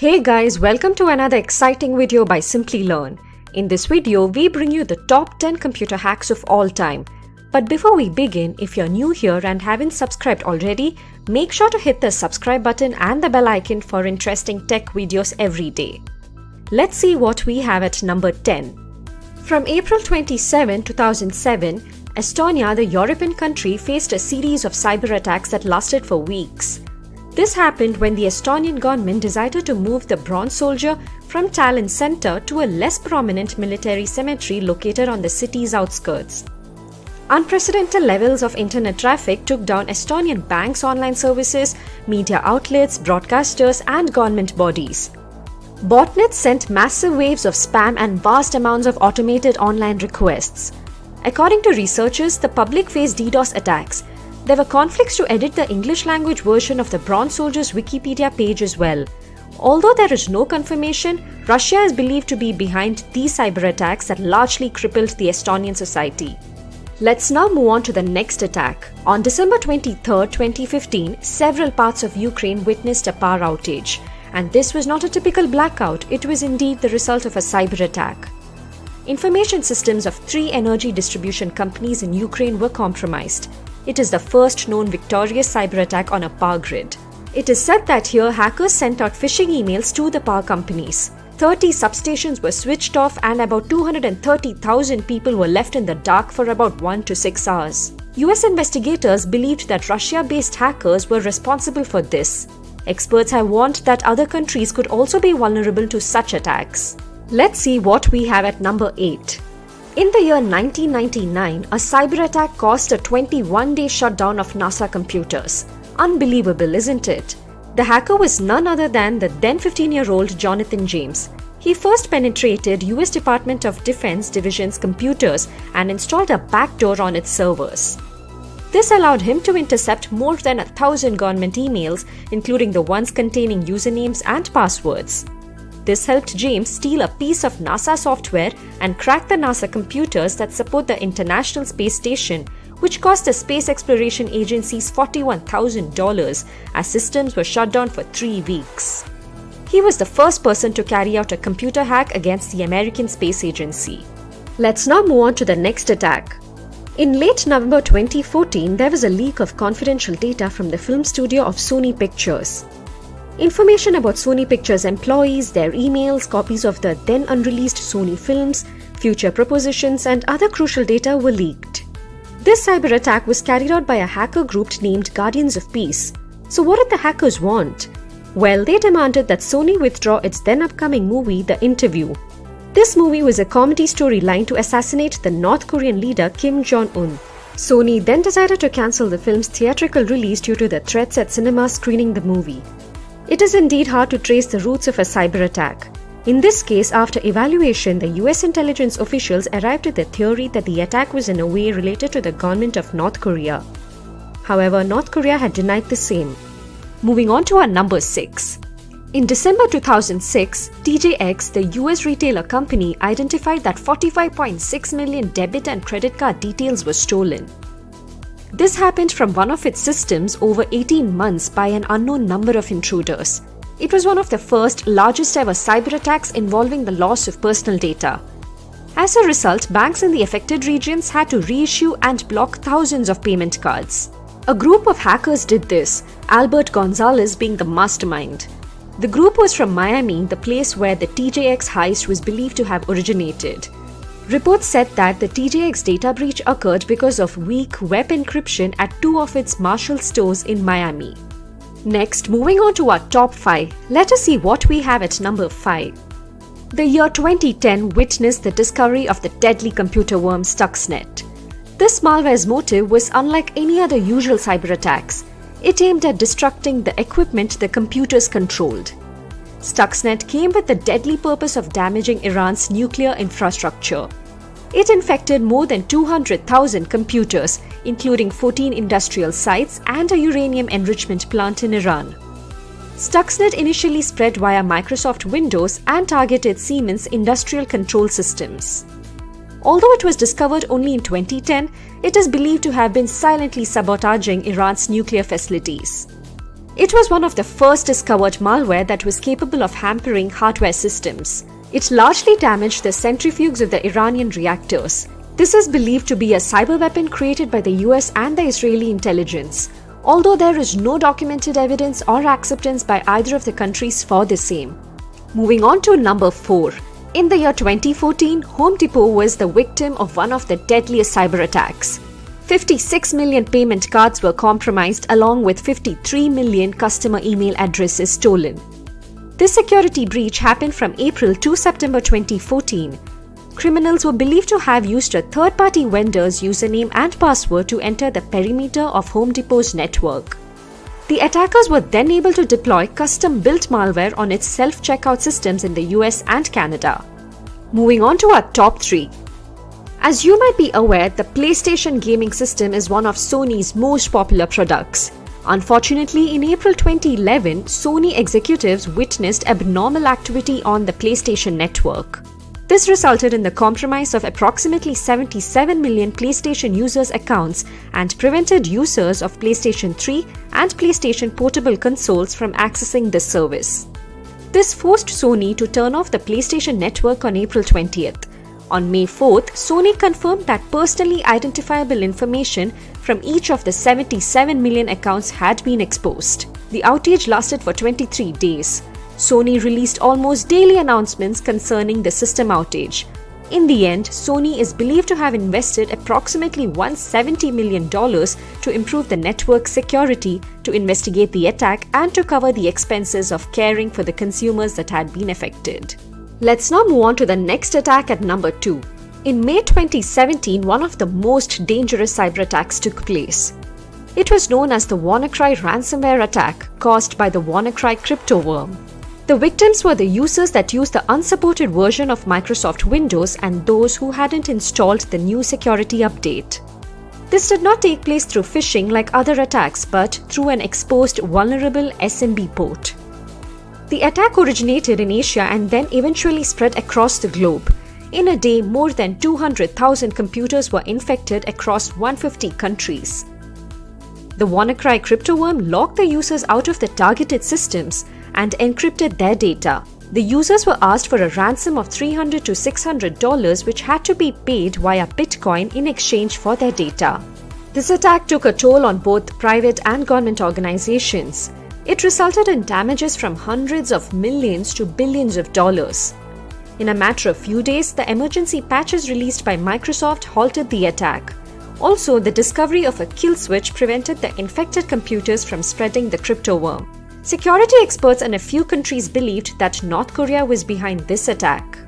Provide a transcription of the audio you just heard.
Hey guys, welcome to another exciting video by Simplilearn. In this video, we bring you the top 10 computer hacks of all time. But before we begin, if you're new here and haven't subscribed already, make sure to hit the subscribe button and the bell icon for interesting tech videos every day. Let's see what we have at number 10. From April 27, 2007, Estonia, the European country, faced a series of cyber attacks that lasted for weeks. This happened when the Estonian government decided to move the bronze soldier from Tallinn center to a less prominent military cemetery located on the city's outskirts. Unprecedented levels of internet traffic took down Estonian banks' online services, media outlets, broadcasters, and government bodies. Botnets sent massive waves of spam and vast amounts of automated online requests. According to researchers, the public faced DDoS attacks. There were conflicts to edit the English language version of the Bronze Soldier's Wikipedia page as well. Although there is no confirmation, Russia is believed to be behind these cyber attacks that largely crippled the Estonian society. Let's now move on to the next attack. On December 23, 2015, several parts of Ukraine witnessed a power outage. And this was not a typical blackout, it was indeed the result of a cyber attack. Information systems of 3 energy distribution companies in Ukraine were compromised. It is the first known victorious cyber attack on a power grid. It is said that here hackers sent out phishing emails to the power companies. 30 substations were switched off and about 230,000 people were left in the dark for about 1 to 6 hours. US investigators believed that Russia-based hackers were responsible for this. Experts have warned that other countries could also be vulnerable to such attacks. Let's see what we have at number 8. In the year 1999, a cyber attack caused a 21-day shutdown of NASA computers. Unbelievable, isn't it? The hacker was none other than the then 15-year-old Jonathan James. He first penetrated US Department of Defense Division's computers and installed a backdoor on its servers. This allowed him to intercept more than 1,000 government emails, including the ones containing usernames and passwords. This helped James steal a piece of NASA software and crack the NASA computers that support the International Space Station, which cost the Space Exploration Agency's $41,000 as systems were shut down for 3 weeks. He was the first person to carry out a computer hack against the American Space Agency. Let's now move on to the next attack. In late November 2014, there was a leak of confidential data from the film studio of Sony Pictures. Information about Sony Pictures employees, their emails, copies of the then unreleased Sony films, future propositions, and other crucial data were leaked. This cyber attack was carried out by a hacker group named Guardians of Peace. So what did the hackers want? Well, they demanded that Sony withdraw its then upcoming movie, The Interview. This movie was a comedy storyline to assassinate the North Korean leader Kim Jong-un. Sony then decided to cancel the film's theatrical release due to the threats at cinemas screening the movie. It is indeed hard to trace the roots of a cyber attack. In this case, after evaluation, the US intelligence officials arrived at the theory that the attack was in a way related to the government of North Korea. However, North Korea had denied the same. Moving on to our number 6. In December 2006, TJX, the US retailer company, identified that 45.6 million debit and credit card details were stolen. This happened from one of its systems over 18 months by an unknown number of intruders. It was one of the first, largest ever cyber attacks involving the loss of personal data. As a result, banks in the affected regions had to reissue and block thousands of payment cards. A group of hackers did this, Albert Gonzalez being the mastermind. The group was from Miami, the place where the TJX heist was believed to have originated. Reports said that the TJX data breach occurred because of weak web encryption at 2 of its Marshall stores in Miami. Next, moving on to our top 5, let us see what we have at number 5. The year 2010 witnessed the discovery of the deadly computer worm Stuxnet. This malware's motive was unlike any other usual cyber attacks. It aimed at destructing the equipment the computers controlled. Stuxnet came with the deadly purpose of damaging Iran's nuclear infrastructure. It infected more than 200,000 computers, including 14 industrial sites and a uranium enrichment plant in Iran. Stuxnet initially spread via Microsoft Windows and targeted Siemens industrial control systems. Although it was discovered only in 2010, it is believed to have been silently sabotaging Iran's nuclear facilities. It was one of the first discovered malware that was capable of hampering hardware systems. It largely damaged the centrifuges of the Iranian reactors. This is believed to be a cyber weapon created by the US and the Israeli intelligence, although there is no documented evidence or acceptance by either of the countries for the same. Moving on to number 4. In the year 2014, Home Depot was the victim of one of the deadliest cyber attacks. 56 million payment cards were compromised along with 53 million customer email addresses stolen. This security breach happened from April to September 2014. Criminals were believed to have used a third-party vendor's username and password to enter the perimeter of Home Depot's network. The attackers were then able to deploy custom-built malware on its self-checkout systems in the US and Canada. Moving on to our top 3. As you might be aware, the PlayStation gaming system is one of Sony's most popular products. Unfortunately, in April 2011, Sony executives witnessed abnormal activity on the PlayStation network. This resulted in the compromise of approximately 77 million PlayStation users' accounts and prevented users of PlayStation 3 and PlayStation Portable consoles from accessing this service. This forced Sony to turn off the PlayStation network on April 20th. On May 4th, Sony confirmed that personally identifiable information from each of the 77 million accounts had been exposed. The outage lasted for 23 days. Sony released almost daily announcements concerning the system outage. In the end, Sony is believed to have invested approximately $170 million to improve the network security, to investigate the attack, and to cover the expenses of caring for the consumers that had been affected. Let's now move on to the next attack at number 2. In May 2017, one of the most dangerous cyber attacks took place. It was known as the WannaCry ransomware attack, caused by the WannaCry cryptoworm. The victims were the users that used the unsupported version of Microsoft Windows and those who hadn't installed the new security update. This did not take place through phishing like other attacks, but through an exposed vulnerable SMB port. The attack originated in Asia and then eventually spread across the globe. In a day, more than 200,000 computers were infected across 150 countries. The WannaCry cryptoworm locked the users out of the targeted systems and encrypted their data. The users were asked for a ransom of $300 to $600, which had to be paid via Bitcoin in exchange for their data. This attack took a toll on both private and government organizations. It resulted in damages from hundreds of millions to billions of dollars. In a matter of few days, the emergency patches released by Microsoft halted the attack. Also, the discovery of a kill switch prevented the infected computers from spreading the cryptoworm. Security experts in a few countries believed that North Korea was behind this attack.